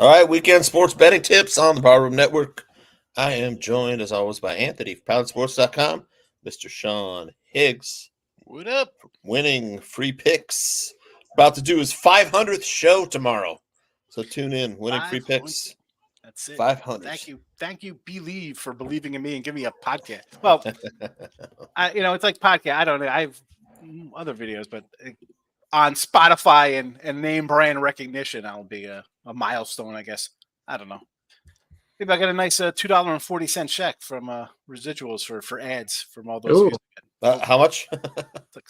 All right, weekend sports betting tips on the Barroom Network. I am joined, as always, by Anthony from PoundSports.com, Mr. Sean Higgs. What up? Winning free picks. About to do his 500th show tomorrow. So tune in. Winning free picks. That's it. 500. Thank you, Believe, for believing in me and giving me a podcast. Well, it's like podcast. I don't know. I have other videos, but on Spotify and name brand recognition, I'll be a milestone, I guess. I don't know. Maybe I got a nice $2.40 check from residuals for ads from all those. How much?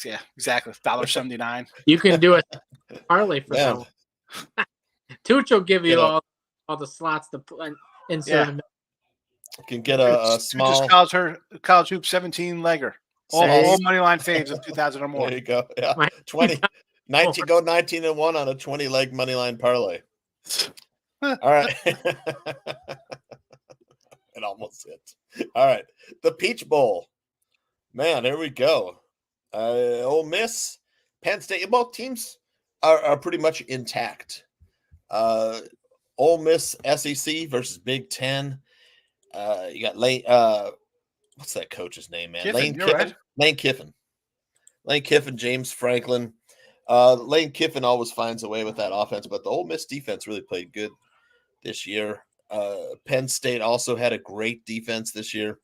Yeah, exactly. $1.79. You can do a parlay for them. Tooch will give you all the slots to insert. You can get a small college hoop 17-legger. All money line faves of 2,000 or more. There you go. Yeah. 19 and 1 on a 20-leg money line parlay. All right. It almost hit. All right. The Peach Bowl. Man, here we go. Ole Miss, Penn State. Both teams are pretty much intact. Ole Miss SEC versus Big Ten. You got Lane. What's that coach's name, man? Kiffin, Lane Kiffin. Right. Lane Kiffin, James Franklin. Lane Kiffin always finds a way with that offense, but the Ole Miss defense really played good this year. Penn State also had a great defense this year.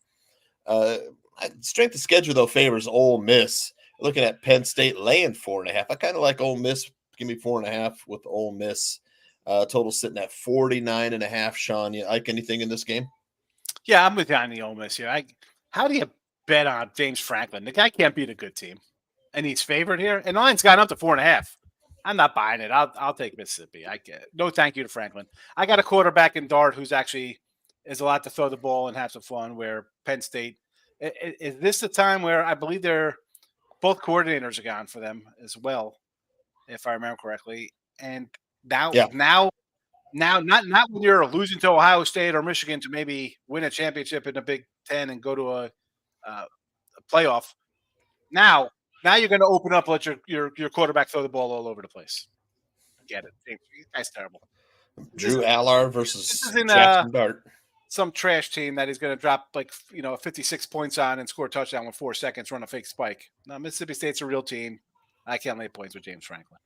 Strength of schedule, though, favors Ole Miss. Looking at Penn State laying 4.5. I kind of like Ole Miss. Give me 4.5 with Ole Miss. Total sitting at 49.5. Sean, you like anything in this game? Yeah, I'm with you on the Ole Miss here. How do you bet on James Franklin? The guy can't beat a good team. And he's favored here. And the line's gone up to 4.5. I'm not buying it. I'll take Mississippi. I get it. No thank you to Franklin. I got a quarterback in Dart who's actually is a lot to throw the ball and have some fun, where Penn State – is this the time where I believe they're – both coordinators are gone for them as well, if I remember correctly. And now not when you're losing to Ohio State or Michigan to maybe win a championship in the Big Ten and go to a playoff. Now you're going to open up, let your quarterback throw the ball all over the place. Get it. That's terrible. Drew Allar versus Jackson Dart. Some trash team that is going to drop 56 points on and score a touchdown with 4 seconds, run a fake spike. Now, Mississippi State's a real team. I can't lay points with James Franklin.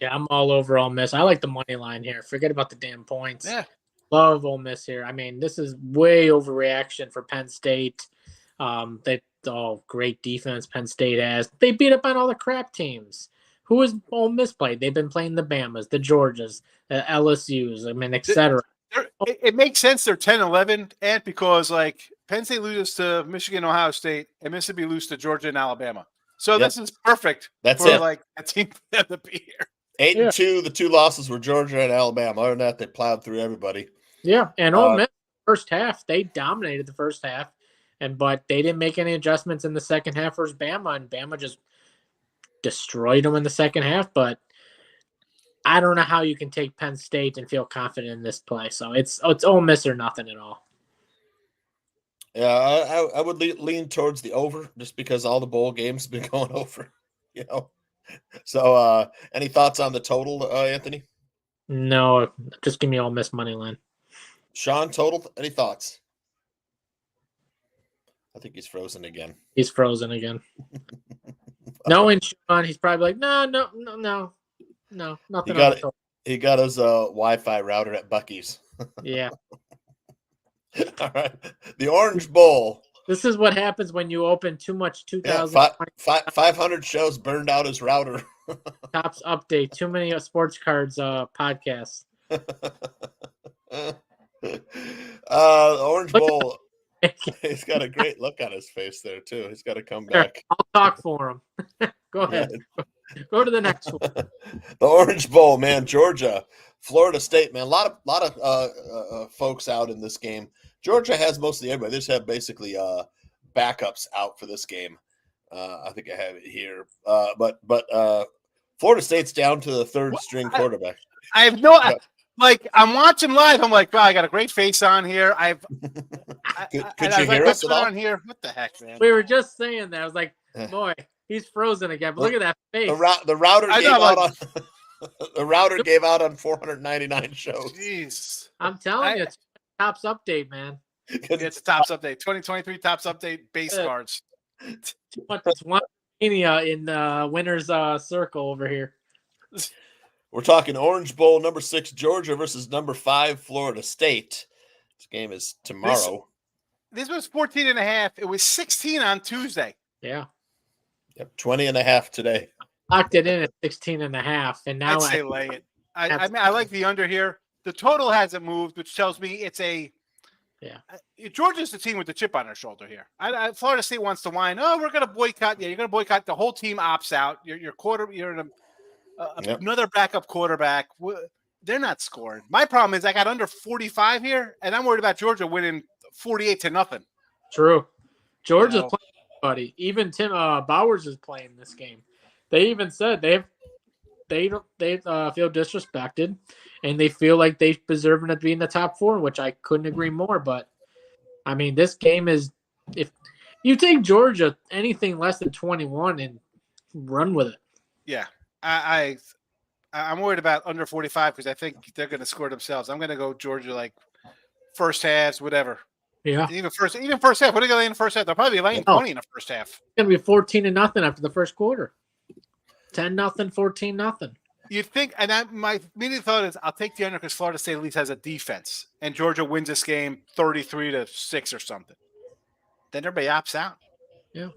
Yeah, I'm all over Ole Miss. I like the money line here. Forget about the damn points. Yeah. Love Ole Miss here. I mean, this is way overreaction for Penn State. Great defense Penn State has. They beat up on all the crap teams. Who has Ole Miss played? They've been playing the Bamas, the Georgias, the LSUs, etc. It makes sense they're 10-11, and because Penn State loses to Michigan, Ohio State, and Mississippi loses to Georgia and Alabama. So this is perfect. That's for it. A team to be here. 8-2. The 2 losses were Georgia and Alabama. Other than that, they plowed through everybody. Yeah, and Ole Miss first half, they dominated the first half, but they didn't make any adjustments in the second half versus Bama, and Bama just destroyed them in the second half. But I don't know how you can take Penn State and feel confident in this play. So it's Ole Miss or nothing at all. Yeah, I would lean towards the over just because all the bowl games have been going over, So any thoughts on the total, Anthony? No, just give me Ole Miss money line. Sean, total, any thoughts? I think he's frozen again. He's frozen again. Knowing Sean, he's probably like, no, nothing. He got his Wi-Fi router at Buc-ee's. Yeah. All right. The Orange Bowl. This is what happens when you open too much 2000. 500 shows burned out his router. Tops update. Too many sports cards podcasts. Orange Bowl. He's got a great look on his face there too. He's got to come back. I'll talk for him. Go ahead. Go to the next one. The Orange Bowl, man. Georgia, Florida State, man. A lot of folks out in this game. Georgia has mostly everybody. They just have basically backups out for this game. I think I have it here. But Florida State's down to the third string quarterback. I have no. Like, I'm watching live. I'm like, wow, I got a great face on here. Could you hear us at all? On here? What the heck, man? We were just saying that. I was like, boy, he's frozen again. But look at that face. The router gave out on the router gave out on 499 shows. Jeez. I'm telling you, it's Tops update, man. It's Tops update. 2023 Tops update base cards. It's one mania in the winner's circle over here. We're talking Orange Bowl, number 6 Georgia versus number 5 Florida State. This game is tomorrow. This was 14.5. It was 16 on Tuesday. Yeah. Yep, 20.5 today. Locked it in at 16.5, and now I'd say lay it. I mean, I like the under here. The total hasn't moved, which tells me it's a. Yeah. Georgia's the team with the chip on their shoulder here. Florida State wants to whine. Oh, we're going to boycott. Yeah, you're going to boycott. The whole team opts out. You're in another backup quarterback. They're not scoring. My problem is I got under 45 here, and I'm worried about Georgia winning 48-0. True. Georgia's playing, buddy. Even Tim Bowers is playing this game. They even said they feel disrespected, and they feel like they deserve to be in the top 4, which I couldn't agree more. But I mean, this game is, if you take Georgia anything less than 21 and run with it. Yeah. I'm worried about under 45 because I think they're going to score themselves. I'm going to go Georgia like first halves, whatever. Yeah. Even first half. What are they going to lay in the first half? They'll probably be laying 20 in the first half. It's going to be 14-0 after the first quarter. 10-0, 14-0. You'd think, and my immediate thought is I'll take the under because Florida State at least has a defense, and Georgia wins this game 33-6 or something. Then everybody opts out. Yeah.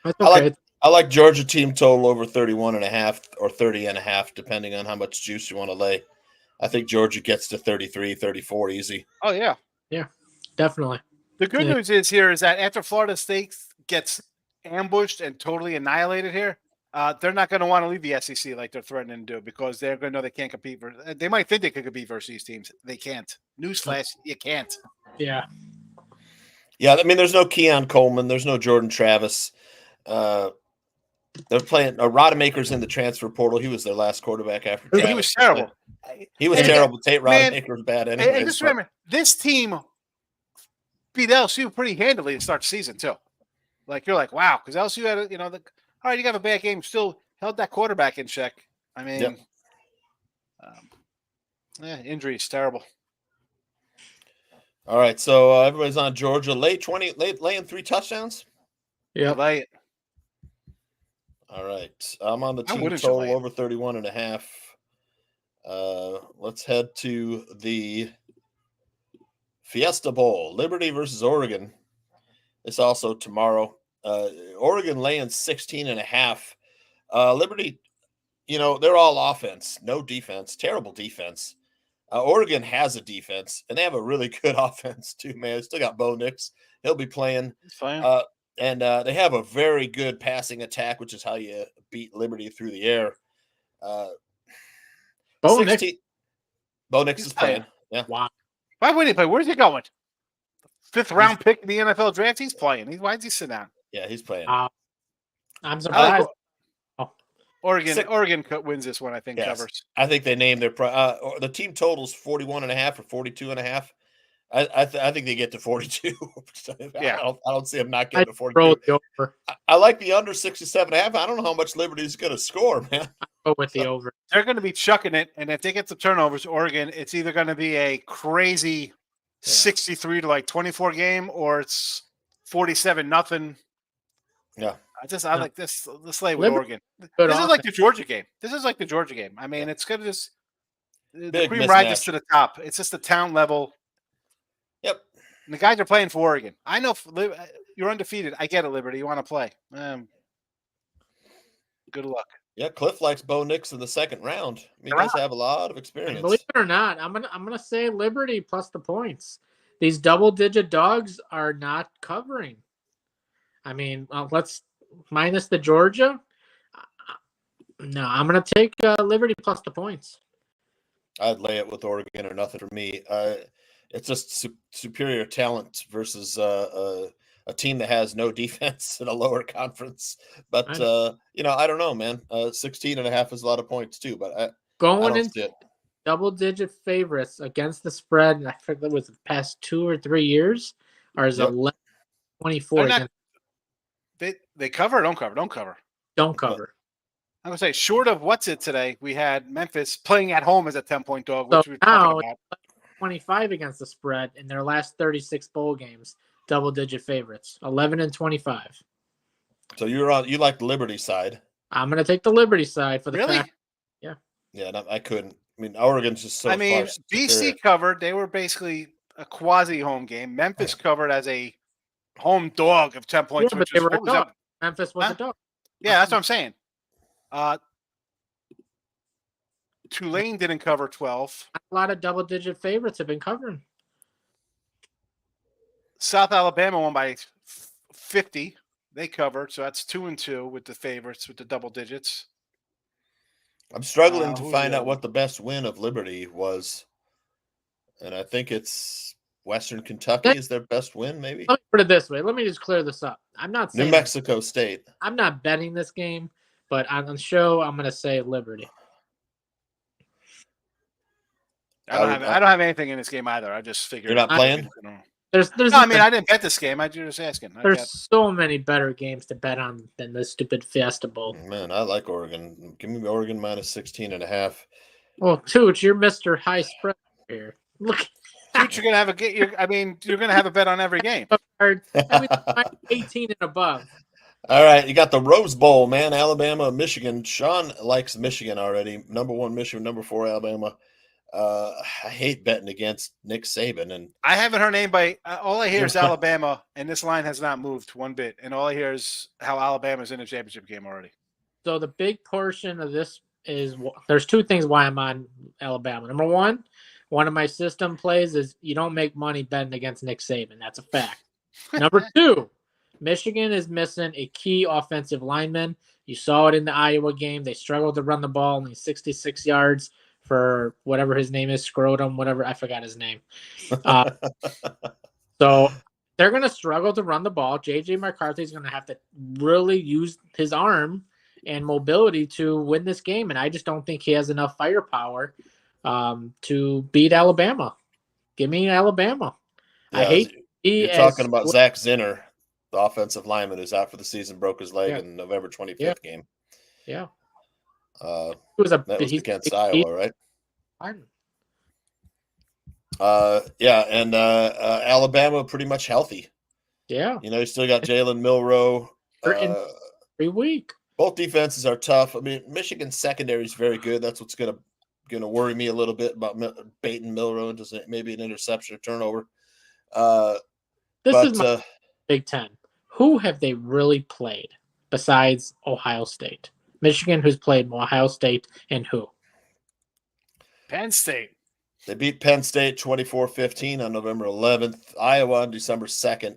That's okay. I like Georgia team total over 31.5 or 30.5, depending on how much juice you want to lay. I think Georgia gets to 33, 34 easy. Oh, yeah. Yeah, definitely. The good news is that after Florida State gets ambushed and totally annihilated here, they're not going to want to leave the SEC like they're threatening to do because they're going to know they can't compete. They might think they could compete versus these teams. They can't. Newsflash, you can't. Yeah. Yeah, I mean, there's no Keon Coleman. There's no Jordan Travis. They're playing Rodemaker's in the transfer portal. He was their last quarterback after Travis. He was terrible. He was terrible. Tate Rodemaker was bad anyway. And just remember, this team beat LSU pretty handily to start the season, too. Like, you're like, wow, because LSU had, all right, you got a bad game, still held that quarterback in check. I mean, injury is terrible. All right, so everybody's on Georgia. Laying 3 touchdowns? Yeah. Lay it. All right. I'm on the team total over 31.5. Let's head to the Fiesta Bowl. Liberty versus Oregon. It's also tomorrow. Oregon laying 16.5. Liberty, they're all offense, no defense, terrible defense. Oregon has a defense, and they have a really good offense too, man. They still got Bo Nix. He'll be playing. And they have a very good passing attack, which is how you beat Liberty through the air. Bo Nix is playing. Yeah. Wow. Why wouldn't he play? Where's he going? 5th round pick in the NFL draft. He's playing. Why does he sit down? Yeah, he's playing. I'm surprised. Oregon wins this one, I think, covers. I think they named their the team totals 41.5 or 42.5. I think they get to 42. Yeah. I don't see them not getting to 42. I like the under 67.5. I don't know how much Liberty's going to score, man. Go with the over. They're going to be chucking it, and if they get the turnovers, Oregon, it's either going to be a crazy 63-24 game, or it's 47-0. Yeah. I like this. Let's lay with Oregon. This is like the Georgia game. I mean, it's going to just the cream ride this to the top. It's just the town level. Yep. And the guys are playing for Oregon. I know you're undefeated. I get it, Liberty. You want to play. Good luck. Yeah, Cliff likes Bo Nix in the second round. He does have a lot of experience. And believe it or not, I'm gonna say Liberty plus the points. These double-digit dogs are not covering. I mean, let's minus the Georgia. No, I'm gonna take Liberty plus the points. I'd lay it with Oregon or nothing for me. It's just superior talent versus a team that has no defense in a lower conference. But I don't know, man. 16.5 is a lot of points too. But I don't see it. Double-digit favorites against the spread. I forget was the past 2 or 3 years, or is 11-24. They cover or don't cover? Don't cover. Don't cover. I'm gonna say short of what's it today. We had Memphis playing at home as a 10-point dog, which we're talking about. 25 against the spread in their last 36 bowl games. Double-digit favorites, 11-25. So you like the Liberty side? I'm gonna take the Liberty side for the fact. Yeah. Yeah, no, I couldn't. I mean, Oregon's just so. BC covered. They were basically a quasi home game. Memphis covered as a home dog of 10 points. Yeah, but they were a dog. Memphis was a dog. Yeah, that's what I'm saying. Tulane didn't cover 12. A lot of double-digit favorites have been covering. South Alabama won by 50. They covered, so that's 2-2 with the favorites with the double digits. I'm struggling to find out what the best win of Liberty was, and I think it's Western Kentucky is their best win. Maybe. Let me put it this way. Let me just clear this up. I'm not saying New Mexico State. I'm not betting this game, but on the show, I'm going to say Liberty. I don't have anything in this game either. I just figured you're not playing. I didn't bet this game. I just asking. There's so many better games to bet on than this stupid Fiesta Bowl. Man, I like Oregon. Give me Oregon minus 16.5. Well, Tooch, you're Mr. High Spread here. Look, Tooch, you're gonna have a bet on every game. 18 and above. All right, you got the Rose Bowl, man. Alabama, Michigan. Sean likes Michigan already. Number 1 Michigan, number 4 Alabama. I hate betting against Nick Saban, and I haven't heard anybody. All I hear is Alabama, and this line has not moved one bit. And all I hear is how Alabama's in the championship game already. So the big portion of this is there's 2 things why I'm on Alabama. Number one of my system plays is you don't make money betting against Nick Saban. That's a fact. Number 2, Michigan is missing a key offensive lineman. You saw it in the Iowa game. They struggled to run the ball, only 66 yards. For whatever his name is, Scrotum, whatever, I forgot his name. So they're going to struggle to run the ball. J.J. McCarthy is going to have to really use his arm and mobility to win this game, and I just don't think he has enough firepower to beat Alabama. Give me Alabama. Yeah, you're talking about Zach Zinner, the offensive lineman who's out for the season, broke his leg in November 25th game. Yeah. That was against Iowa, right? And Alabama pretty much healthy. Yeah. You still got Jalen Milroe. Every week. Both defenses are tough. I mean, Michigan's secondary is very good. That's what's gonna worry me a little bit about baiting Milroe into maybe an interception or turnover. This is my Big Ten. Who have they really played besides Ohio State? Michigan, who's played Ohio State, and who? Penn State. They beat Penn State 24-15 on November 11th. Iowa on December 2nd.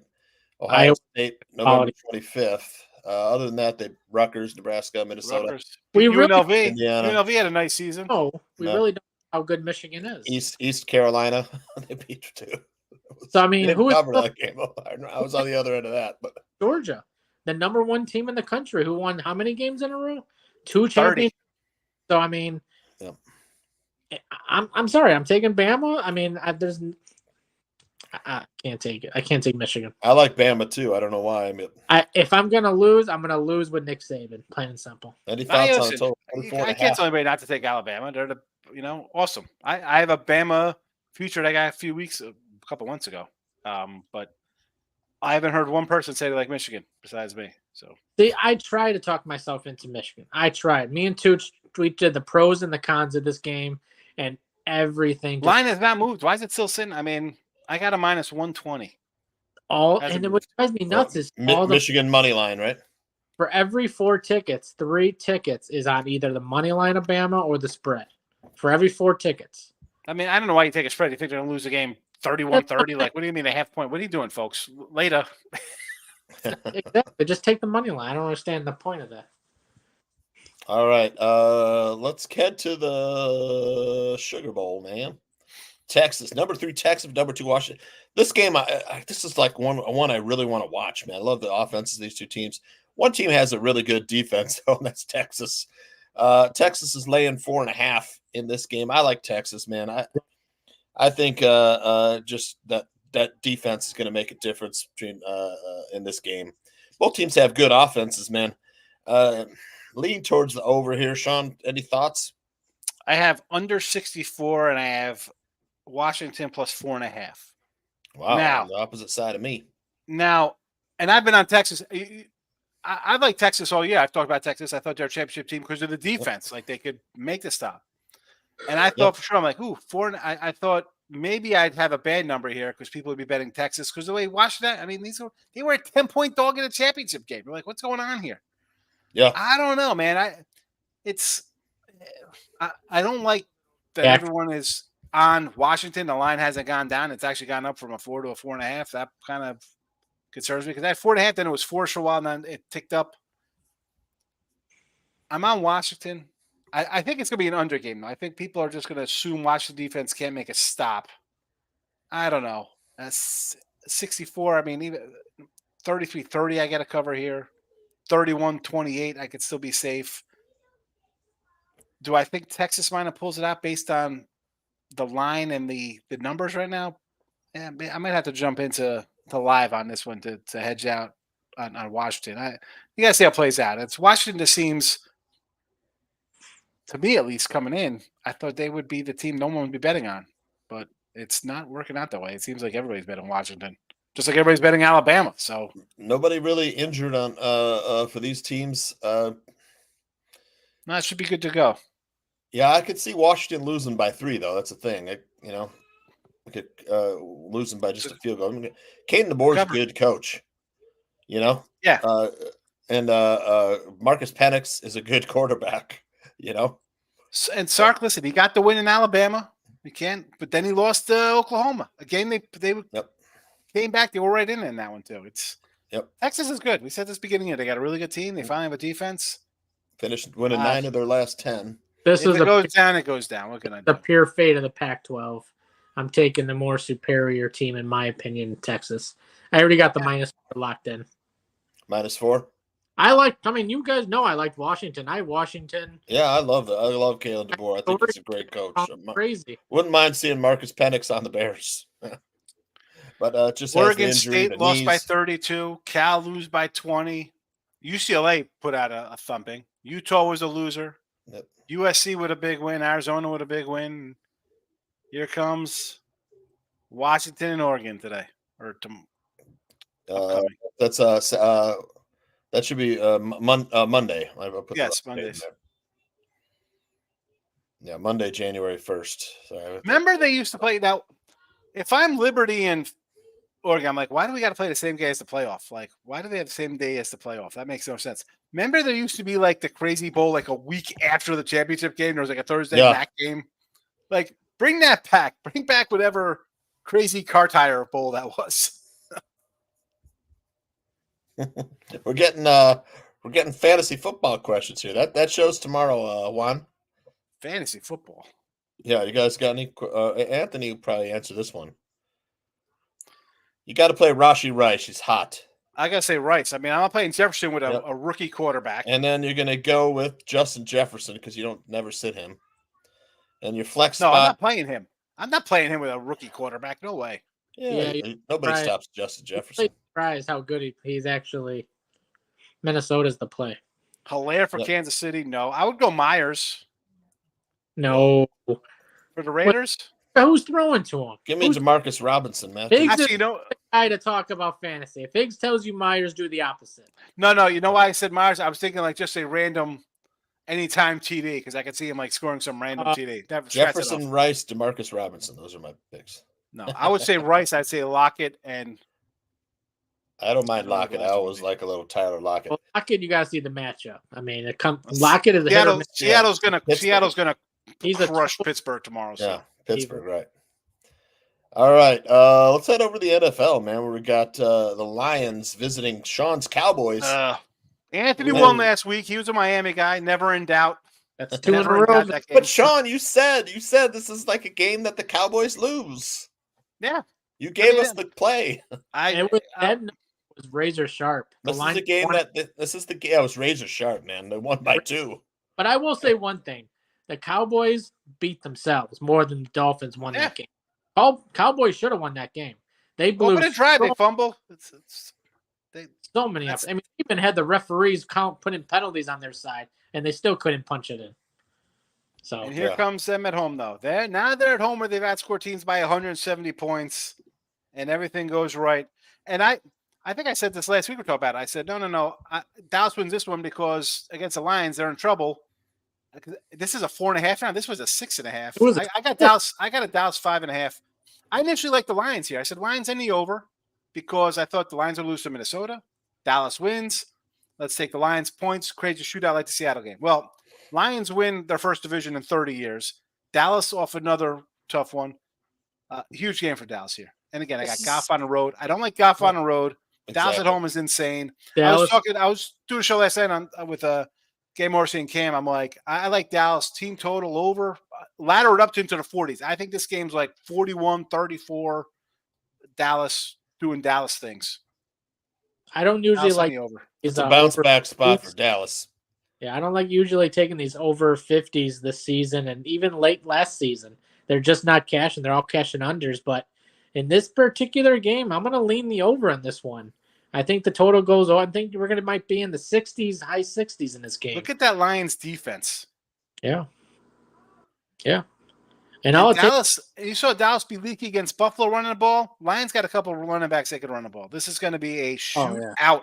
Ohio State November 25th. Other than that, they Rutgers, Nebraska, Minnesota. UNLV had a nice season. We really don't know how good Michigan is. East Carolina, they beat too. So I mean, who cover that game? I was on the other end of that, but Georgia, the number 1 team in the country, who won how many games in a row? 2 championships. So I mean, I'm sorry, I'm taking Bama. I mean, I can't take it. I can't take Michigan. I like Bama too. I don't know why. If I'm gonna lose, I'm gonna lose with Nick Saban, plain and simple. Any thoughts on total? I can't tell anybody not to take Alabama. They're awesome. I have a Bama future that I got a couple months ago. But I haven't heard one person say they like Michigan besides me. So see, I try to talk myself into Michigan. I tried. Me and Tooch, we did the pros and the cons of this game, and everything. Line has not moved. Why is it still sitting? I mean, I got a minus 120. And what drives me nuts is Michigan money line, right? For every 4 tickets, 3 tickets is on either the money line of Bama or the spread. For every 4 tickets. I mean, I don't know why you take a spread. You think they're going to lose the game 31-30? Like, what do you mean a half point? What are you doing, folks? Later. Exactly. Just take the money line. I don't understand the point of that. All right. Let's head to the Sugar Bowl, man. Texas, number 3, Texas, number 2, Washington. This game, this is like one I really want to watch, man. I love the offenses of these two teams. One team has a really good defense, though, and that's Texas. Texas is laying 4.5 in this game. I like Texas, man. I think just that defense is going to make a difference between in this game. Both teams have good offenses, man. Lean towards the over here. Sean, any thoughts? I have under 64, and I have Washington plus 4.5. Wow, now, on the opposite side of me. Now, and I've been on Texas. I like Texas all year. I've talked about Texas. I thought they're a championship team because of the defense. Yep. Like, they could make the stop. And I thought for sure, I'm like, ooh, 4. I thought maybe I'd have a bad number here because people would be betting Texas because the way Washington, I mean, they were a 10-point dog in a championship game. We're like, what's going on here? Yeah. I don't know, man. I don't like that everyone is on Washington. The line hasn't gone down. It's actually gone up from a 4 to a 4.5. That kind of concerns me because that 4.5, then it was 4 for a while, and then it ticked up. I'm on Washington. I think it's going to be an under game. I think people are just going to assume Washington defense can't make a stop. I don't know. That's 64. I mean, even 33-30, I got to cover here. 31-28, I could still be safe. Do I think Texas minor pulls it out based on the line and the numbers right now? Yeah, I might have to jump into live on this one to hedge out on Washington. You got to see how it plays out. It's Washington just seems, to me at least, coming in, I thought they would be the team no one would be betting on. But it's not working out that way. It seems like everybody's betting Washington. Just like everybody's betting Alabama. So nobody really injured on for these teams. No, it should be good to go. Yeah, I could see Washington losing by 3, though. That's the thing. Losing by just a field goal. I mean, Caden DeBoer's a good coach. Yeah. And Marcus Penix is a good quarterback. And Sark, listen, he got the win in Alabama. He can't, but then he lost to Oklahoma. Again, they came back. They were right in that one too. Texas is good. We said this beginning of, they got a really good team. They finally have a defense. Finished winning 9 of their last 10. If it goes down, it goes down. What can I do? The pure fate of the Pac-12. I'm taking the more superior team, in my opinion, Texas. I already got the -4 locked in. -4? You guys know I liked Washington. Washington. Yeah, I love Kalen DeBoer. I think he's a great coach. Crazy. Wouldn't mind seeing Marcus Penix on the Bears. But just Oregon State lost by 32. Cal lose by 20. UCLA put out a thumping. Utah was a loser. Yep. USC with a big win. Arizona with a big win. Here comes Washington and Oregon today. That's that should be Monday. Yes, Mondays. Yeah, Monday, January 1st. Sorry. Remember they used to play now. If I'm Liberty and Oregon, I'm like, why do we got to play the same day as the playoff? Like, why do they have the same day as the playoff? That makes no sense. Remember there used to be like the Crazy Bowl like a week after the championship game. There was like a Thursday back game. Like, bring that back. Bring back whatever crazy car tire bowl that was. We're getting fantasy football questions here. That show's tomorrow, Juan. Fantasy football. Yeah, you guys got any? Anthony will probably answer this one. You got to play Rashee Rice. He's hot. I got to say Rice. I mean, I'm not playing Jefferson with a rookie quarterback. And then you're going to go with Justin Jefferson because you don't never sit him. And your flex spot. No, I'm not playing him. I'm not playing him with a rookie quarterback. No way. Yeah, nobody stops Justin Jefferson. Surprised how good he's actually. Minnesota's the play. Hilaire for Kansas City. No, I would go Myers. No. For the Raiders? Who's throwing to him? Give me Demarcus Robinson, man. Actually, the guy to talk about fantasy. If Higgs tells you Myers, do the opposite. No. You know why I said Myers? I was thinking like just a random anytime TD because I could see him like scoring some random TD. Jefferson, Rice, Demarcus Robinson. Those are my picks. No, I would say Rice. I'd say Lockett and I don't mind I don't know Lockett. the I last one always we- like a little Tyler Lockett. Well, Lockett, you got to see the matchup. I mean, Lockett is a hit or miss. Seattle's gonna He's a crush total- Pittsburgh tomorrow. So. Yeah, Pittsburgh, right. All right, let's head over to the NFL, man, where we got the Lions visiting Sean's Cowboys. Anthony Ooh. won last week. He was a Miami guy, never in doubt. That's 2 in a Never in row. doubt that game. But Sean, you said this is like a game that the Cowboys lose. Yeah, You gave us the play. That was razor sharp. This is the game it was razor sharp, man. They won by 2. But I will say one thing: the Cowboys beat themselves more than the Dolphins won that game. Cowboys should have won that game. They blew. Open a drive, they fumble. So many up. I mean, they even had the referees putting penalties on their side, and they still couldn't punch it in. So and here comes them at home, though. They're at home where they've outscored teams by 170 points, and everything goes right. And I think I said this last week we talked about it. I said, no. Dallas wins this one because against the Lions, they're in trouble. This is a 4.5 now. This was a 6.5. I got Dallas. I got a Dallas 5.5. I initially liked the Lions here. I said Lions in the over because I thought the Lions would lose to Minnesota. Dallas wins. Let's take the Lions points. Crazy shootout like the Seattle game. Well, Lions win their first division in 30 years. Dallas off another tough one. Huge game for Dallas here. And again, I got Goff on the road. I don't like Goff on the road. Exactly. Dallas at home is insane. I was doing a show last night with Gay Morrissey and Cam. I'm like, I like Dallas team total over. Ladder it up into the 40s. I think this game's like 41-34. Dallas doing Dallas things. I don't usually like over. It's a bounce back spot for Dallas. Yeah, I don't like usually taking these over 50s this season and even late last season. They're just not cashing. They're all cashing unders. But in this particular game, I'm going to lean the over on this one. I think the total goes on. I think might be in the 60s, high 60s in this game. Look at that Lions defense. Yeah. Yeah. And Dallas, you saw Dallas be leaky against Buffalo running the ball. Lions got a couple of running backs that can run the ball. This is going to be a shootout.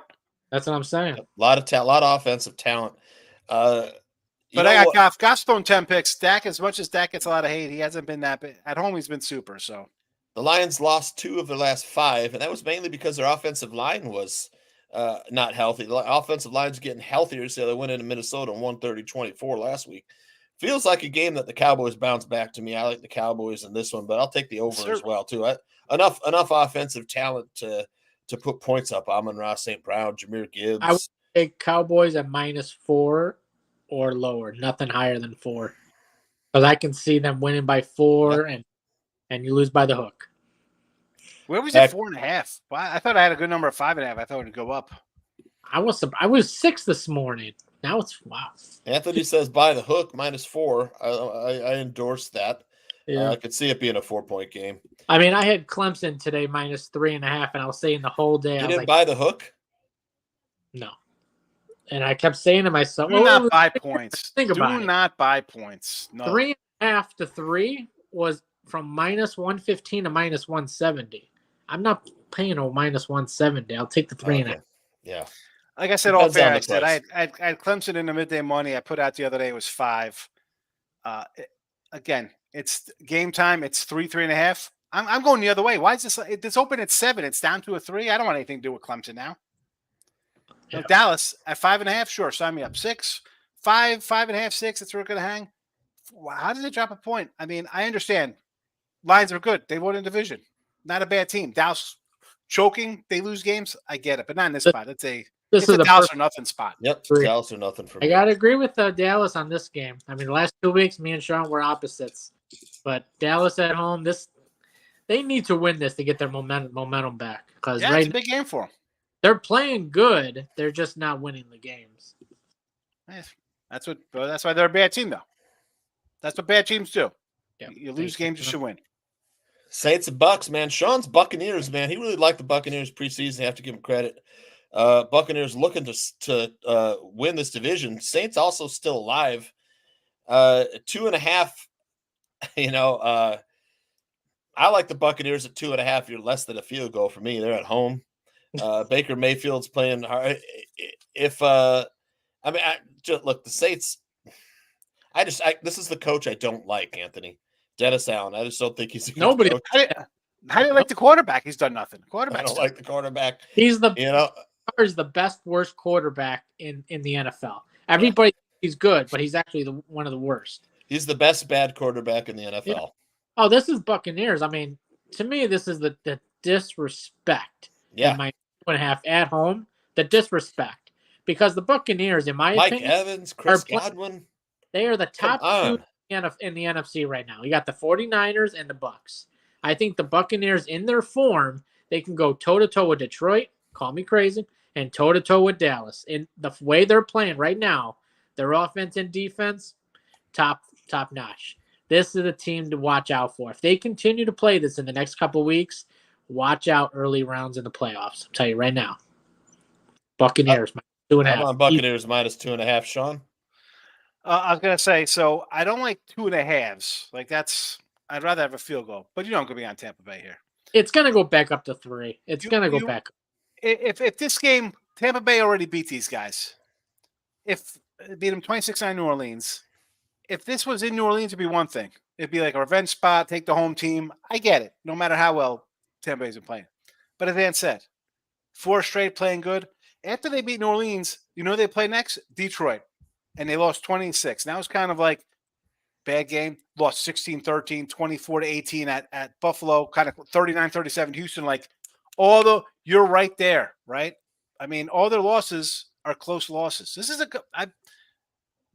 That's what I'm saying. A lot of offensive talent. But I got Goff. Goff's thrown 10 picks. Dak, as much as Dak gets a lot of hate, he hasn't been that big. At home, he's been super. So the Lions lost 2 of their last 5, and that was mainly because their offensive line was not healthy. The offensive line's getting healthier, so they went into Minnesota and won 30-24 last week. Feels like a game that the Cowboys bounce back to me. I like the Cowboys in this one, but I'll take the over as well too. Enough offensive talent to put points up. Amon-Ra St. Brown, Jahmyr Gibbs. I would take Cowboys at -4 or lower, nothing higher than 4, because I can see them winning by 4 and you lose by the hook. Where was it 4.5? Well, I thought I had a good number of 5.5. I thought it would go up. I was 6 this morning. Now it's wow. Anthony says by the hook -4. I endorse that. Yeah, I could see it being a 4-point game. I mean, I had Clemson today -3.5, and I was saying the whole day. You didn't buy the hook? No. And I kept saying to myself, do not buy points. Do not buy points. No. 3.5 to 3 was from -115 to -170. I'm not paying a -170. I'll take the 3.5. Okay. Yeah. Like I said, all fair. I said I had Clemson in the midday money. I put out the other day. It was 5. Again, it's game time. It's 3.5. I'm going the other way. Why is this? It's open at 7. It's down to a 3. I don't want anything to do with Clemson now. Yeah. So Dallas at 5.5. Sure, sign me up. 6, 5, 5.5, 6. That's where we're going to hang. How did it drop a point? I mean, I understand. Lions are good. They won a division. Not a bad team. Dallas choking. They lose games. I get it, but not in this spot. It's a Dallas or nothing spot. Yep, Dallas or nothing for me. I gotta agree with Dallas on this game. I mean, the last 2 weeks, me and Sean were opposites, but Dallas at home, they need to win this to get their momentum back. Because it's a big game for them. They're playing good. They're just not winning the games. That's why they're a bad team, though. That's what bad teams do. Yeah, you lose games, you should win. Saints and Bucks, man. Sean's Buccaneers, man. He really liked the Buccaneers preseason. You have to give him credit. Buccaneers looking to win this division. Saints also still alive. 2.5. I like the Buccaneers at 2.5. You're less than a field goal for me. They're at home. Baker Mayfield's playing hard. Look, the Saints. This is the coach I don't like, Anthony. Dennis Allen. I just don't think he's a good coach. How do you like the quarterback? He's done nothing. I Quarterback's don't like the quarterback. He's the You know, best worst quarterback in the NFL. Everybody thinks he's good, but he's actually one of the worst. he's the best bad quarterback in the NFL. Yeah. Oh, this is Buccaneers. I mean, to me, this is the disrespect. Yeah. In my 2.5 at home, the disrespect. Because the Buccaneers, in my Mike opinion, Evans, Chris Godwin. they are the top Come two in the NFC right now. You got the 49ers and the Bucs. I think the Buccaneers, in their form, they can go toe-to-toe with Detroit, call me crazy, and toe-to-toe with Dallas. In the way they're playing right now, their offense and defense, top notch. This is a team to watch out for. If they continue to play this in the next couple of weeks, watch out early rounds in the playoffs. I'll tell you right now. Buccaneers, -2.5. I'm on Buccaneers -2.5, Sean. I was gonna say, so I don't like 2.5s. Like I'd rather have a field goal, but you don't gonna be on Tampa Bay here. It's gonna go back up to 3. It's gonna go back. If this game, Tampa Bay already beat these guys. If beat them 26-9 New Orleans. If this was in New Orleans, it'd be one thing. It'd be like a revenge spot, take the home team. I get it, no matter how well Tampa Bay's been playing. But as Dan said, 4 straight playing good. After they beat New Orleans, you know they play next? Detroit. And they lost 20-6. Now it's kind of like bad game. Lost 16-13, 24-18 at Buffalo, kind of 39-37 Houston. Like you're right there, right? I mean, all their losses are close losses. This is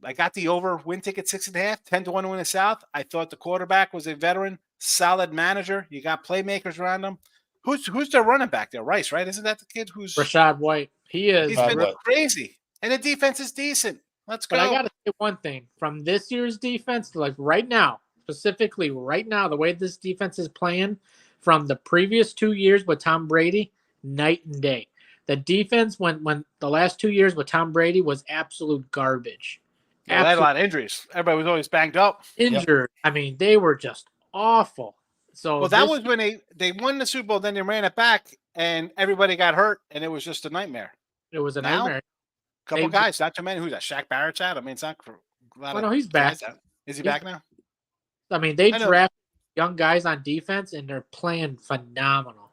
I got the over win ticket 6.5, 10-1 to win the South. I thought the quarterback was a veteran, solid manager. You got playmakers around him. Who's their running back there? Rice, right? Isn't that the kid who's Rashad White? He is. He's been crazy, and the defense is decent. Let's go. But I got to say one thing from this year's defense, like right now, specifically right now, the way this defense is playing from the previous 2 years with Tom Brady, night and day. The defense when the last 2 years with Tom Brady was absolute garbage. Yeah, they had a lot of injuries. Everybody was always banged up. Injured. Yep. I mean, they were just awful. So that was when they won the Super Bowl, then they ran it back, and everybody got hurt, and it was just a nightmare. It was a nightmare. A couple guys, not too many. Who's that? Shaq Barrett's out? I mean, it's not for a lot no, he's back. Is he back now? I mean, they draft young guys on defense, and they're playing phenomenal.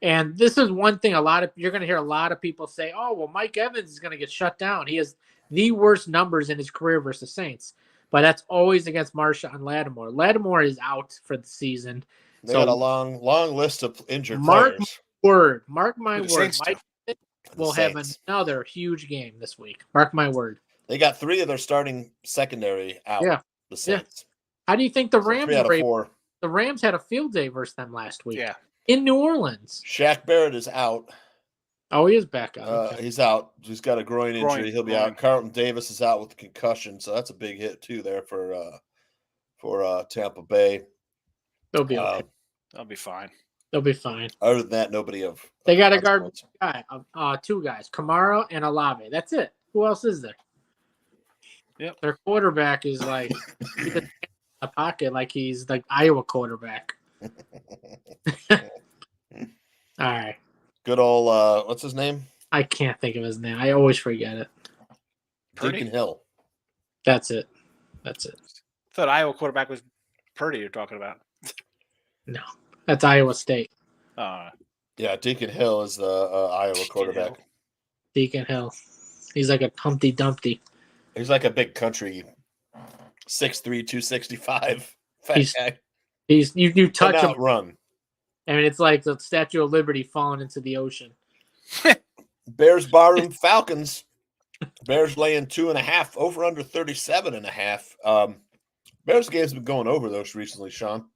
And this is one thing you're going to hear a lot of people say, oh, well, Mike Evans is going to get shut down. He has the worst numbers in his career versus Saints. But that's always against Marshawn Lattimore. Lattimore is out for the season. They got a long list of injured players. Mark my word. Mike will have another huge game this week. Mark my word. They got 3 of their starting secondary out. Yeah. The Saints. Yeah. How do you think the Rams 3 out of 4. The Rams had a field day versus them last week. Yeah. In New Orleans. Shaq Barrett is out. Oh, he is back out. Okay. He's out. He's got a groin injury. He'll be out. Carlton Davis is out with concussion, so that's a big hit too there for Tampa Bay. They'll be okay. They'll be fine. They'll be fine. Other than that, nobody of. They got a guard guy, 2 guys, Kamara and Olave. That's it. Who else is there? Yep. Their quarterback is like in the pocket, like he's like Iowa quarterback. All right. Good old what's his name? I can't think of his name. I always forget it. Deacon Hill. That's it. I thought Iowa quarterback was Purdy you're talking about. No, that's Iowa State. Yeah, Deacon Hill is the Iowa quarterback. Deacon Hill. He's like a Humpty Dumpty. He's like a big country 6'3", 265 fat guy. He's you touch him. Run. I mean, it's like the Statue of Liberty falling into the ocean. Bears Barroom Falcons. Bears laying 2.5 over under 37.5. Bears game's been going over those recently, Sean.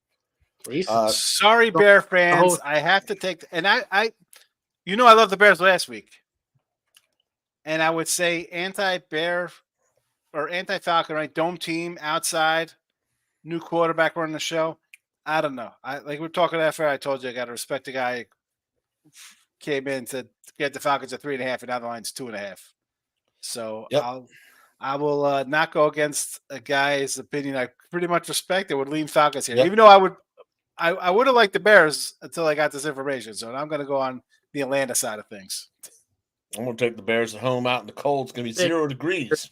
Sorry, Bear fans. I have to take and I I love the Bears last week. And I would say anti-Bear or anti-Falcon, right? Dome team outside, new quarterback running the show. I don't know. We're talking after I told you I got to respect the guy who came in to get the Falcons at 3.5, and now the line's 2.5. So I will not go against a guy's opinion I pretty much respect. I would lean Falcons here, even though I would have liked the Bears until I got this information. So I'm going to go on the Atlanta side of things. I'm going to take the Bears at home out in the cold. It's going to be 0 degrees.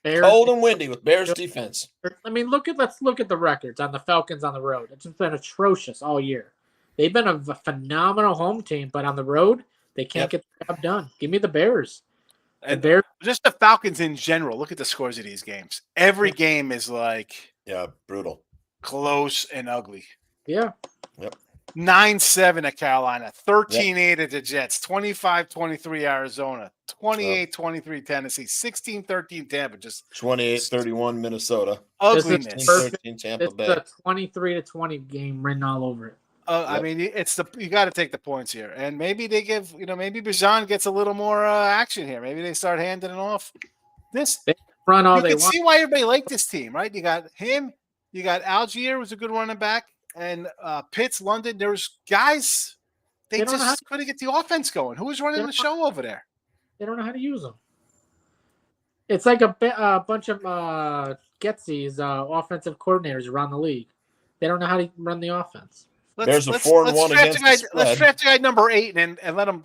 Bears, Cold and windy with Bears defense. I mean, let's look at the records on the Falcons on the road. It's been atrocious all year. They've been a phenomenal home team, but on the road, they can't get the job done. Give me the Bears. And just the Falcons in general. Look at the scores of these games. Every game is like brutal, close and ugly. Yeah. Yep. 9-7 at Carolina, 13-8 at the Jets, 25-23 Arizona, 28-23 Tennessee, 16-13 Tampa, just 28-31 Minnesota, ugliness. 16-13 Tampa Bay. It's a 23-20 game written all over it. I mean, you got to take the points here, and maybe they give maybe Bijan gets a little more action here. Maybe they start handing it off. They run all you they can want. see why everybody liked this team, right? You got him, you got Algier was a good running back. And Pitts, London, there's guys, they just couldn't get the offense going. Who was running the show over there? They don't know how to use them. It's like a bunch of Getsy's offensive coordinators around the league. They don't know how to run the offense. There's a 4-1 against the spread. Let's draft a guy number 8 and let him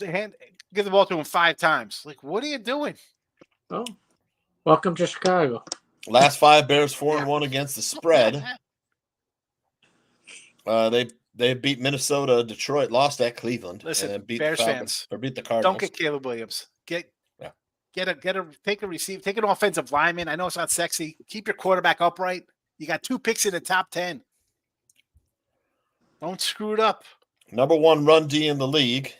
give the ball to him 5 times. Like, what are you doing? Oh, welcome to Chicago. Last 5 Bears 4-1 against the spread. They beat Minnesota, Detroit, lost at Cleveland. Listen, and beat Bears the Falcons, fans, or beat the Cardinals. don't get Caleb Williams. Take an offensive lineman. I know it's not sexy. Keep your quarterback upright. You got 2 picks in the top 10. Don't screw it up. Number 1 run D in the league.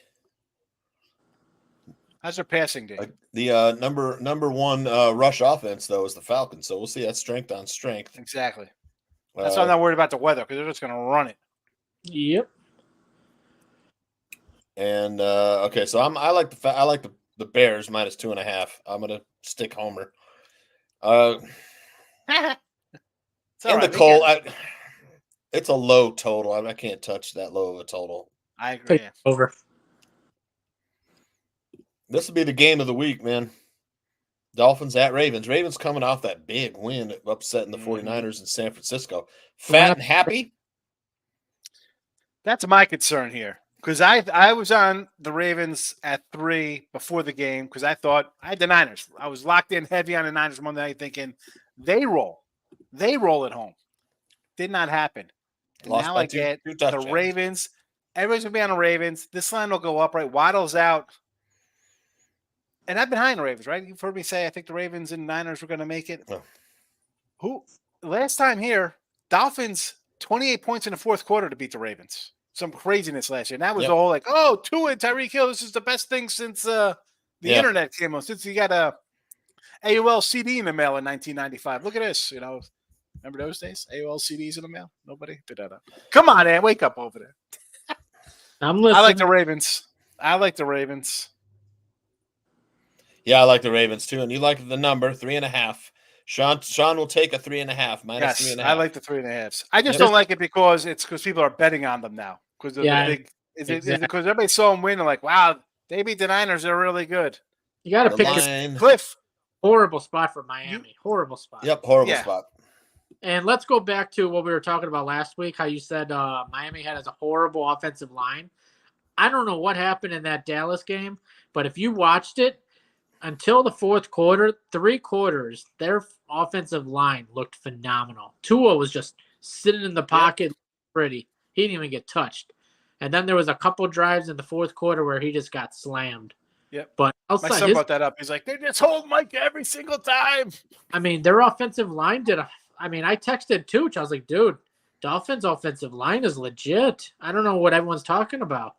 How's their passing day? The number 1 rush offense though is the Falcons. So we'll see that strength on strength. Exactly. That's why I'm not worried about the weather because they're just going to run it. Yep. And okay, so I like the Bears -2.5. I'm gonna stick Homer. And the Cole, it's a low total. I can't touch that low of a total. I agree. Over. This will be the game of the week, man. Dolphins at Ravens. Ravens coming off that big win, upsetting the 49ers in San Francisco. Fat and happy? That's my concern here. Because I was on the Ravens at 3 before the game because I thought I had the Niners. I was locked in heavy on the Niners Monday night thinking they roll. They roll at home. Did not happen. And now I get the Ravens. Everybody's going to be on the Ravens. This line will go up, right? Waddle's out. And I've been high on the Ravens, right? You've heard me say I think the Ravens and Niners were going to make it. Oh. Last time here, Dolphins 28 points in the fourth quarter to beat the Ravens. Some craziness last year. And that was the whole like, Tua and Tyreek Hill, this is the best thing since the internet came on. Since you got a AOL CD in the mail in 1995. Look at this, Remember those days? AOL CDs in the mail? Nobody did that. Come on, man. Wake up over there. I'm listening. I like the Ravens. Yeah, I like the Ravens too. And you like the number 3.5. Sean will take a 3.5 minus 3.5. I like the 3.5s. I just don't like it because people are betting on them now. Because the big is it because everybody saw them win and like, wow, they beat the Niners, they're really good. You got to pick a cliff. Horrible spot for Miami. Horrible spot. Yep, horrible spot. And let's go back to what we were talking about last week, how you said Miami had a horrible offensive line. I don't know what happened in that Dallas game, but if you watched it, until the fourth quarter, 3 quarters, their offensive line looked phenomenal. Tua was just sitting in the pocket pretty. He didn't even get touched. And then there was a couple drives in the fourth quarter where he just got slammed. Yep. But outside, my son brought that up. He's like, they just hold Mike every single time. I mean, their offensive line I texted Tooch. I was like, dude, Dolphins' offensive line is legit. I don't know what everyone's talking about.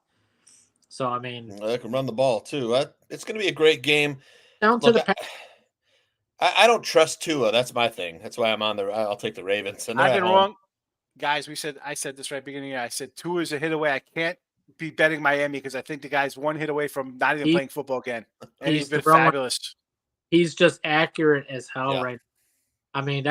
So, I mean. They can run the ball, too. It's going to be a great game. Down to the I don't trust Tua. That's my thing. That's why I'm on there. I'll take the Ravens. I've been wrong. Guys, I said this right at the beginning of the year. I said Tua is a hit away. I can't be betting Miami because I think the guy's 1 hit away from not even playing football again. And he's been fabulous. He's just accurate as hell right now. I mean,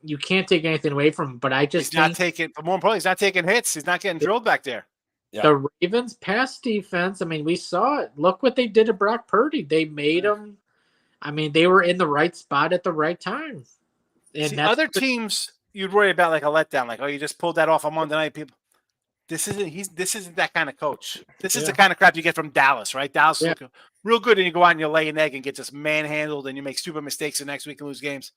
you can't take anything away from him, but more importantly, he's not taking hits. He's not getting drilled back there. Yeah. The Ravens pass defense, I mean, we saw it. Look what they did to Brock Purdy. They made him. I mean, they were in the right spot at the right time. And other teams, you'd worry about like a letdown, like, you just pulled that off on Monday night. People, This isn't that kind of coach. This is the kind of crap you get from Dallas, right? Dallas look real good, and you go out and you lay an egg and get just manhandled, and you make stupid mistakes the next week and lose games.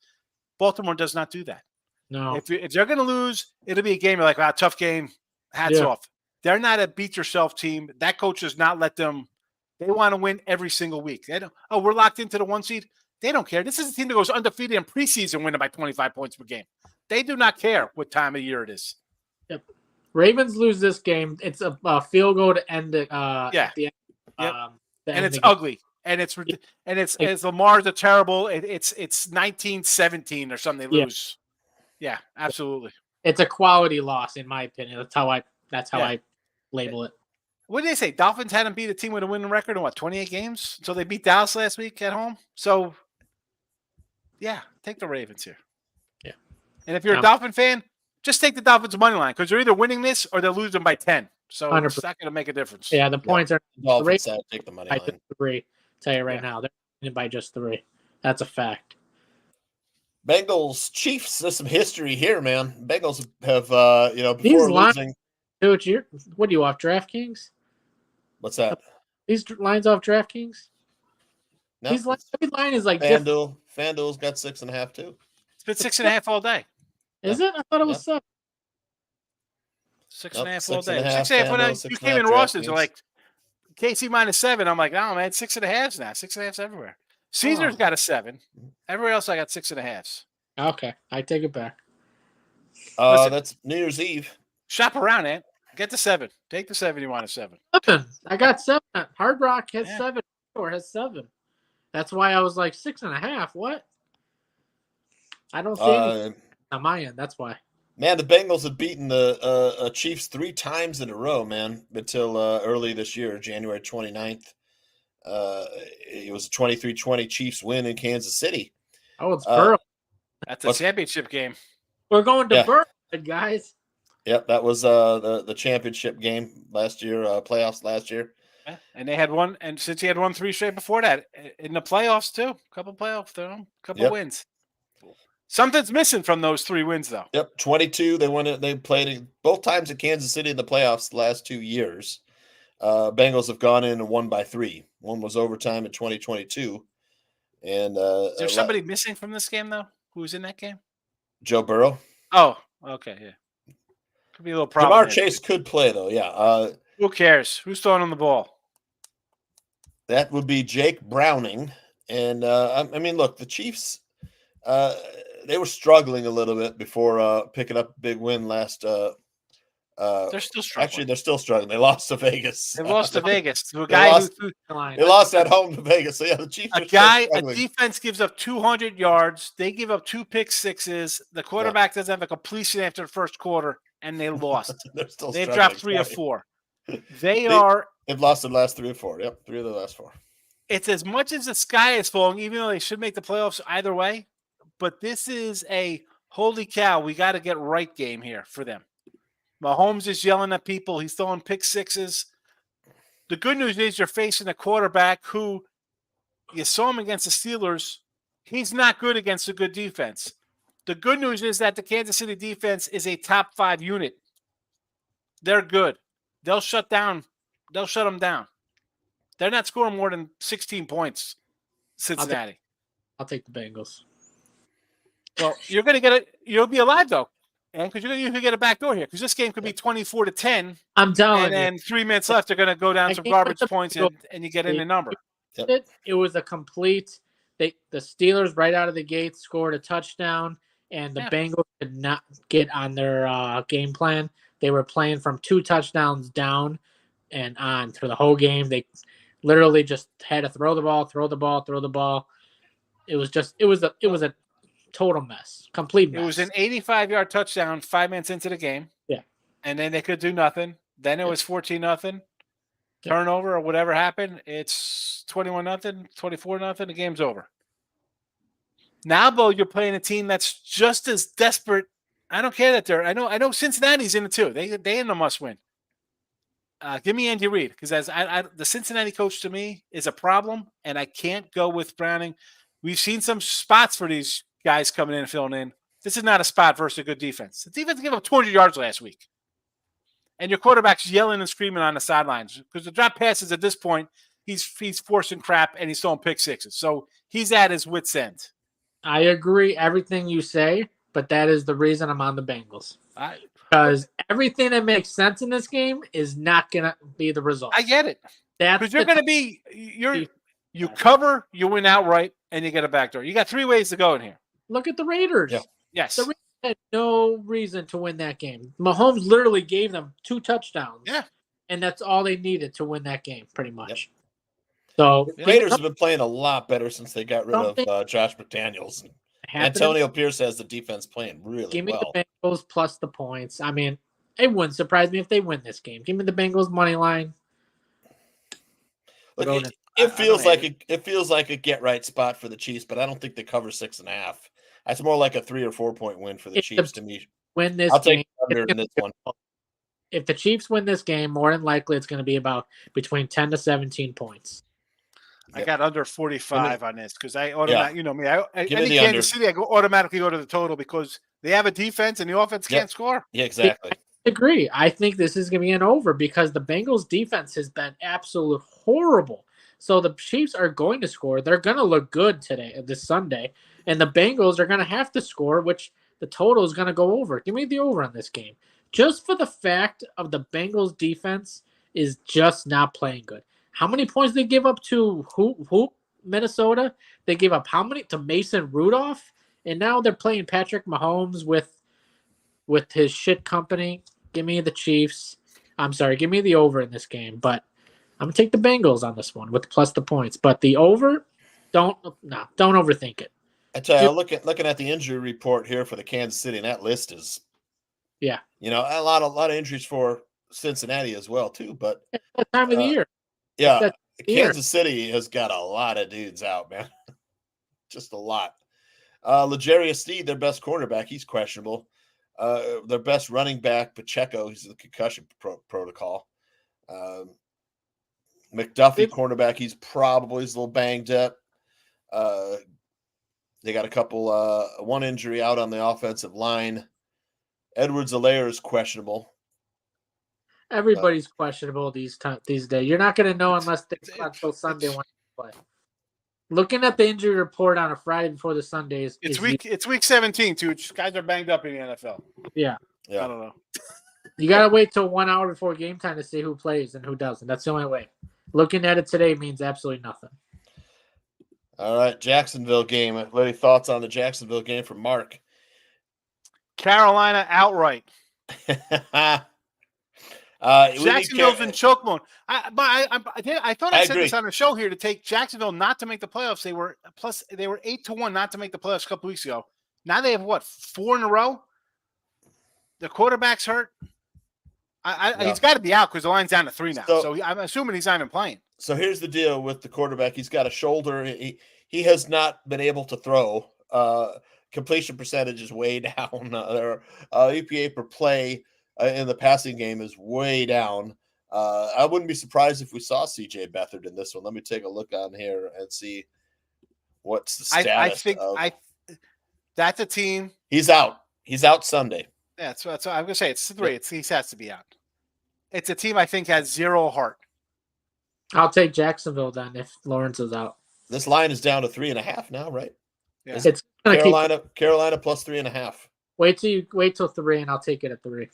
Baltimore does not do that. No. If they're going to lose, it'll be a game you're like, wow, tough game. Hats off. They're not a beat yourself team. That coach does not let them. They want to win every single week. They don't. Oh, we're locked into the 1 seed. They don't care. This is a team that goes undefeated in preseason, winning by 25 points per game. They do not care what time of year it is. Yep. Ravens lose this game. It's a field goal to end it. At the end. Yep. And it's ugly. And it's Lamar's a terrible. It's 1917 or something. They lose. Yeah, absolutely. It's a quality loss, in my opinion. That's how I label it. What did they say? Dolphins hadn't beat a team with a winning record in 28 games? So they beat Dallas last week at home. So, yeah, take the Ravens here. Yeah. And if you're a Dolphin fan, just take the Dolphins money line because they're either winning this or they're losing by 10. So 100%. It's not going to make a difference. Yeah, the points are Dolphins side, take the money line. 3. Tell you right now, they're winning by just 3. That's a fact. Bengals Chiefs. There's some history here, man. Bengals have before These losing. Dude, what are you off DraftKings? What's that? These lines off DraftKings? No, every line is like FanDuel. FanDuel's got 6.5 too. It's been 6.5 all day. Is it? I thought it was 7. 6.5 all day. 6.5. You came in Ross's like KC -7. I'm like, no, man, 6.5 now. 6.5's everywhere. Caesar's got a 7. Everywhere else, I got 6.5. Okay, I take it back. That's New Year's Eve. Shop around, Ant. Get the 7. Take the 7. You want a 7. 7. I got 7. Hard Rock has 7. Or has 7. That's why I was like 6.5. What? I don't see anything on my end. That's why. Man, the Bengals have beaten the Chiefs 3 times in a row, man, until early this year, January 29th. It was a 23-20 Chiefs win in Kansas City. Oh, it's Burrow. That's a championship game. We're going to Burrow, guys. Yep, that was the championship game last year, playoffs last year. Yeah, and they had one, and since he had won 3 straight before that, in the playoffs too, couple wins. Something's missing from those 3 wins, though. Yep, 22. They won it. They played both times in Kansas City in the playoffs the last 2 years. Bengals have gone in and won by 3. One was overtime in 2022. And is there somebody missing from this game though? Who was in that game? Joe Burrow. Oh, okay, yeah. Could be a little problem. Jamar Chase could play though. Yeah. Who cares? Who's throwing on the ball? That would be Jake Browning. And I mean, look, the Chiefs. They were struggling a little bit before picking up a big win last. They're still struggling. Actually, they're still struggling. They lost to Vegas. They lost to Vegas to a guy they lost at home to Vegas. So yeah, the Chiefs. A defense gives up 200 yards. They give up 2 pick sixes. The quarterback doesn't have a completion after the first quarter, and they lost. They've dropped 3 or 4. They've lost the last 3 or 4. Yep, 3 of the last 4. It's as much as the sky is falling, even though they should make the playoffs either way. But this is a holy cow, we got to get right game here for them. Mahomes is yelling at people. He's throwing pick sixes. The good news is you're facing a quarterback who you saw him against the Steelers. He's not good against a good defense. The good news is that the Kansas City defense is a top 5 unit. They're good. They'll shut them down. They're not scoring more than 16 points, Cincinnati. I'll take the Bengals. Well, you're going to get it. You'll be alive, though. And because you can get a back door here, because this game could be 24-10. I'm telling you. And then 3 minutes left, they're going to go down some garbage points, and you get in the number. It was a complete. The Steelers right out of the gate scored a touchdown, and the Bengals could not get on their game plan. They were playing from 2 touchdowns down and on through the whole game. They literally just had to throw the ball. It was a total mess, complete mess. It was an 85-yard touchdown 5 minutes into the game. Yeah. And then they could do nothing. Then it was 14-0. Turnover or whatever happened. It's 21-0, 24-0. The game's over. Now, Bo, you're playing a team that's just as desperate. I don't care that I know Cincinnati's in it too. They in the must win. Give me Andy Reid, because the Cincinnati coach to me is a problem, and I can't go with Browning. We've seen some spots for these guys coming in and filling in. This is not a spot versus a good defense. The defense gave up 200 yards last week. and your quarterback's yelling and screaming on the sidelines because the drop passes at this point, he's forcing crap and he's throwing pick sixes. So he's at his wit's end. I agree everything you say, but that is the reason I'm on the Bengals. Because everything that makes sense in this game is not going to be the result. I get it. Because you're going to be you cover, you win outright, and you get a backdoor. You got 3 ways to go in here. Look at the Raiders. Yeah. Yes. The Raiders had no reason to win that game. Mahomes literally gave them 2 touchdowns. Yeah. And that's all they needed to win that game, pretty much. Yep. So the Raiders have been playing a lot better since they got rid of Josh McDaniels. Antonio Pierce has the defense playing really well. Give me the Bengals plus the points. I mean, it wouldn't surprise me if they win this game. Give me the Bengals money line. Look, it feels like a get right spot for the Chiefs, but I don't think they cover 6.5. That's more like a 3 or 4 point win for the Chiefs to me. Win this I'll game. take under in this one. If the Chiefs win this game, more than likely it's going to be about between 10 to 17 points. I got under 45 on this because I automatically, you know me, Kansas City, I automatically go to the total because they have a defense and the offense can't score. Yeah, exactly. I agree. I think this is going to be an over because the Bengals defense has been absolute horrible. So the Chiefs are going to score. They're going to look good this Sunday. And the Bengals are going to have to score, which the total is going to go over. Give me the over on this game. Just for the fact of the Bengals defense is just not playing good. How many points they give up to Minnesota? They gave up how many to Mason Rudolph? And now they're playing Patrick Mahomes with his shit company. Give me the Chiefs. I'm sorry, give me the over in this game. But I'm gonna take the Bengals on this one with plus the points. But the over, don't overthink it. I tell you, looking at the injury report here for the Kansas City, and that list is, a lot of injuries for Cincinnati as well too. But it's that time of the year. Yeah, Kansas City has got a lot of dudes out, man. Just a lot. L'Jarius Sneed, their best cornerback, he's questionable. Their best running back, Pacheco, he's in the concussion protocol. McDuffie, cornerback, he's a little banged up. They got a couple, one injury out on the offensive line. Edwards-Helaire is questionable. Everybody's questionable these days. You're not going to know unless they play until Sunday when they play. Looking at the injury report on a Friday before the Sunday it's week 17, Tooch. Guys are banged up in the NFL. Yeah. I don't know. You got to wait till 1 hour before game time to see who plays and who doesn't. That's the only way. Looking at it today means absolutely nothing. All right, Jacksonville game. Any thoughts on the Jacksonville game from Mark? Carolina outright. Jacksonville's in choke mode. I thought I said this on the show here to take Jacksonville not to make the playoffs. They were 8-1 not to make the playoffs a couple weeks ago. Now they have 4 in a row. The quarterback's hurt. He's got to be out because the line's down to 3 now. So I'm assuming he's not even playing. So here's the deal with the quarterback. He's got a shoulder. He has not been able to throw. Completion percentage is way down. Their EPA per play in the passing game is way down. I wouldn't be surprised if we saw CJ Beathard in this one. Let me take a look on here and see what's the status. That's a team. He's out. He's out Sunday. Yeah, so I'm going to say it's 3. He has to be out. It's a team I think has 0 heart. I'll take Jacksonville then if Lawrence is out. This line is down to 3.5 now, right? Yeah. It's Carolina plus 3.5. Wait till 3, and I'll take it at 3.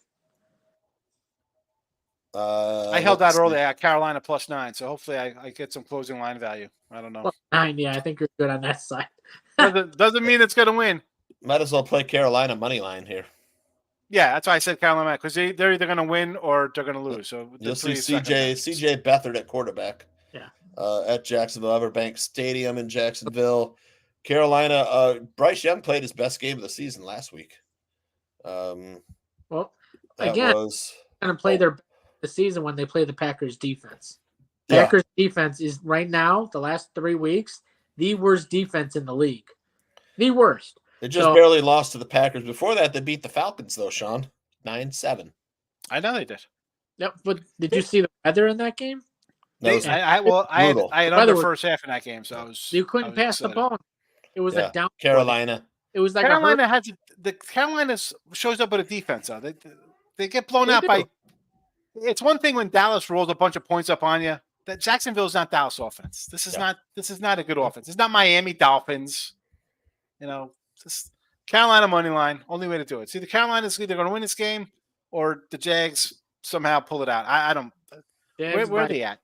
I held out early at Carolina plus 9, so hopefully I get some closing line value. I don't know. Plus 9, yeah, I think you're good on that side. doesn't mean it's going to win. Might as well play Carolina money line here. Yeah, that's why I said Carolina because they're either going to win or they're going to lose. So you'll see CJ Beathard at quarterback. Yeah. At Jacksonville Everbank Stadium in Jacksonville. Carolina, Bryce Young played his best game of the season last week. Well, again, going to play the season when they play the Packers defense. Packers defense is right now, the last 3 weeks, the worst defense in the league. The worst. They just barely lost to the Packers. Before that, they beat the Falcons, though, Sean. 9-7. I know they did. Yep, but did you see the weather in that game? No, I had under first half in that game, so you couldn't pass the ball. It was a down. Carolina. It was like Carolina shows up with a defense though. They get blown out by it's one thing when Dallas rolls a bunch of points up on you. That Jacksonville's not Dallas offense. This is not a good offense. It's not Miami Dolphins. Just Carolina money line. Only way to do it. See, the Carolina's either going to win this game or the Jags somehow pull it out. I don't. Where are they at?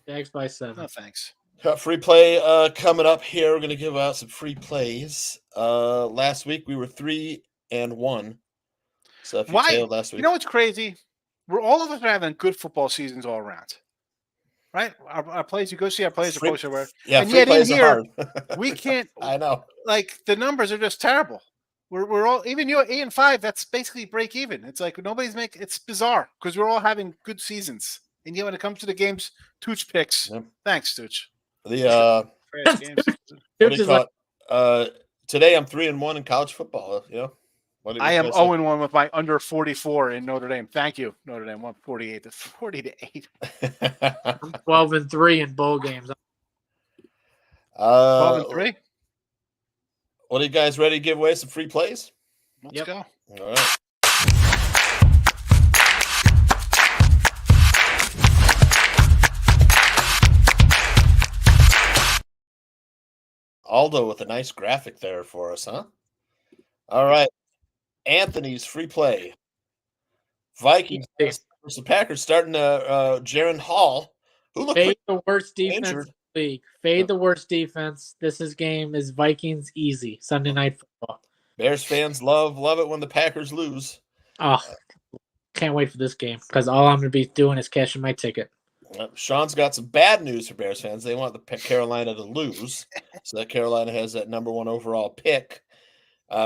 Jags by 7. No thanks. Free play coming up here. We're going to give out some free plays. Last week we were 3-1. So if you tailed last week, you know what's crazy? We're all of us are having good football seasons all around, right? Our plays, you go see our plays are posted where, yeah, and yet in here hard. we can't. I know, like the numbers are just terrible. We're all even you 8-5. That's basically break even. It's like nobody's making. It's bizarre because we're all having good seasons, and yet when it comes to the games, Tooch picks. Yep. Thanks, Tooch. The what do you call it? Today I'm 3-1 in college football. I am 0-1 with my under 44 in Notre Dame. Thank you, Notre Dame. 148 to 40-8. I'm 12-3 in bowl games. 12-3. What are you guys ready to give away some free plays? Let's go. All right. Aldo with a nice graphic there for us, huh? All right. Anthony's free play. Vikings versus the Packers starting Jaron Hall. Who looked Fade the worst defense injured. in the league. Fade the worst defense. This game is Vikings easy. Sunday night football. Bears fans love it when the Packers lose. Oh, can't wait for this game because all I'm going to be doing is cashing my ticket. Sean's got some bad news for Bears fans. They want the Carolina to lose, so that Carolina has that number 1 overall pick.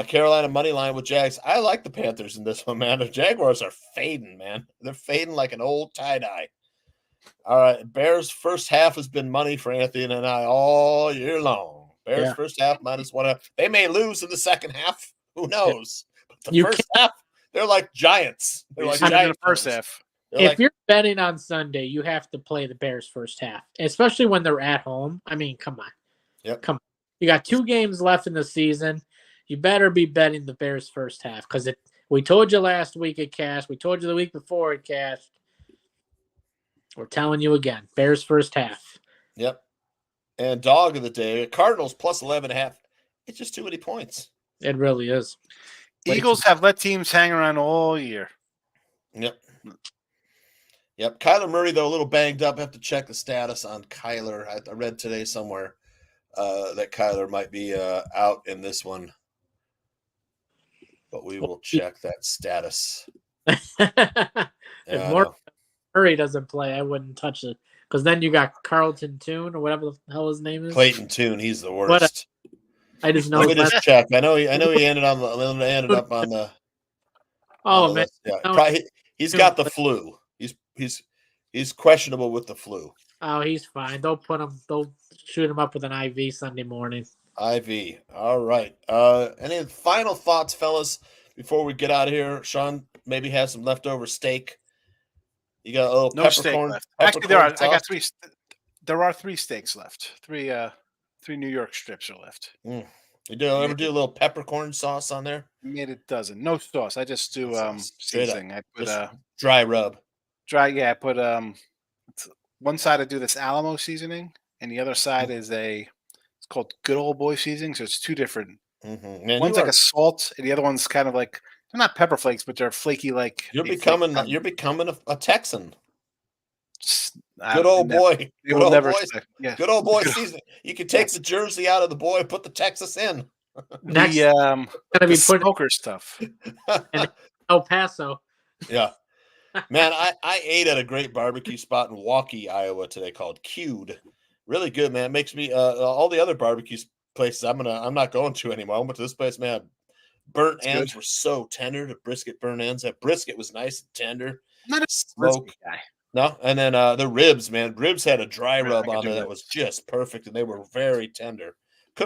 Carolina money line with Jags. I like the Panthers in this one, man. The Jaguars are fading, man. They're fading like an old tie-dye. All right, Bears first half has been money for Anthony and I all year long. Bears first half -1. They may lose in the second half. Who knows? But the first half, they're like giants. They're like giants in the first half. If you're betting on Sunday, you have to play the Bears first half, especially when they're at home. I mean, come on. Yep. Come on. You got 2 games left in the season. You better be betting the Bears first half because we told you last week it cashed. We told you the week before it cashed. We're telling you again, Bears first half. Yep. And dog of the day, Cardinals +11.5. It's just too many points. It really is. Eagles have let teams hang around all year. Yep. Kyler Murray, though, a little banged up. I have to check the status on Kyler. I read today somewhere that Kyler might be out in this one. But we will check that status. If Murray doesn't play, I wouldn't touch it. Because then you got Carlton Tune or whatever the hell his name is. Clayton Tune, he's the worst. I just know. Let me just check. I know he ended up on the. Oh man, he's got the flu. He's questionable with the flu. Oh, he's fine. They'll shoot him up with an IV Sunday morning. IV. All right. Any final thoughts, fellas, before we get out of here? Sean maybe has some leftover steak. You got a little peppercorn left. Actually, there are. I got 3. There are 3 steaks left. 3 New York strips are left. You ever do a little peppercorn sauce on there? Made a dozen. No sauce. I just do seasoning. I put dry rub. I put one side I do this Alamo seasoning, and the other side is it's called Good Old Boy seasoning. So it's 2 different. Man, one's like a salt, and the other one's kind of like they're not pepper flakes, but they're flaky. Like you're becoming a Texan. Good old boy. Good old boy. Good old boy seasoning. You can take the jersey out of the boy, put the Texas in. Next, gonna be smoker stuff. In El Paso. Yeah. Man, I ate at a great barbecue spot in Waukee, Iowa today called Q'd. Really good, man. It makes me all the other barbecue places I'm not going to anymore. I went to this place, man. Burnt ends were so tender. The brisket burnt ends. That brisket was nice and tender. I'm not a smoke guy. No, and then the ribs, man. Ribs had a dry rub on there that was just perfect, and they were very tender.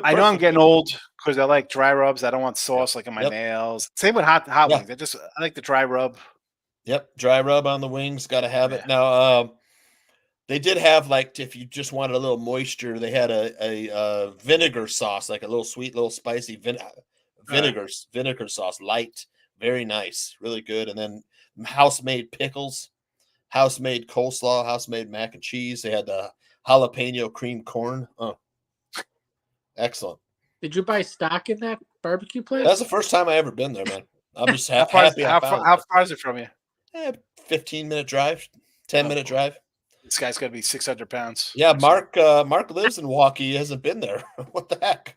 I know I'm getting old because I like dry rubs. I don't want sauce like on my nails. Same with hot wings. I like the dry rub. Yep, dry rub on the wings. Got to have it. Now, they did have, like, if you just wanted a little moisture, they had a vinegar sauce, like a little sweet, little spicy vinegar sauce, light, very nice, really good. And then house-made pickles. house-made coleslaw, house-made mac and cheese. They had the jalapeno cream corn. Oh, excellent. Did you buy stock in that barbecue place? That's the first time I ever been there, man. I'm just How far, happy I how, found far, it. how far is it from you? 15-minute drive, 10-minute drive. This guy's got to be 600 pounds. Yeah, Mark lives in Milwaukee. He hasn't been there. What the heck?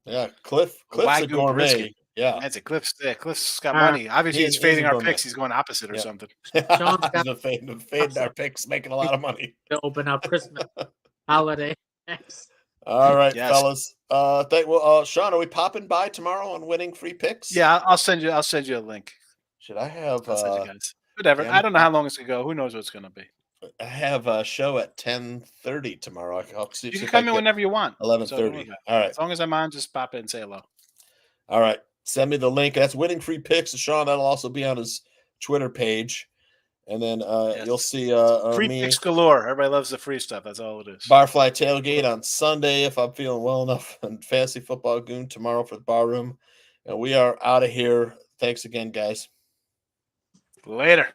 Yeah, Cliff's a Wagyu gourmet. brisket. Yeah. That's it. Cliff's got money. Obviously, he's he's fading a our gourmet. picks. He's going opposite or something. He's been fading our picks, making a lot of money. To open up Christmas holiday. Thanks. All right, Yes. fellas. Sean, are we popping by tomorrow on winning free picks? Yeah, I'll send you a link. Should I have? I'll send you guys. Whatever. damn I don't know how long it's gonna go. Who knows what it's gonna be? I have a show at 10:30 tomorrow. I'll see. You can come in whenever you want. 11:30. All right. As long as I'm on, just pop in and say hello. All right. Send me the link. That's winning free picks. Sean, that'll also be on his Twitter page. And then you'll see Free me picks galore. Everybody loves the free stuff. That's all it is. Barfly tailgate on Sunday if I'm feeling well enough, and Fantasy Football Goon tomorrow for the Barroom. And we are out of here. Thanks again, guys. Later.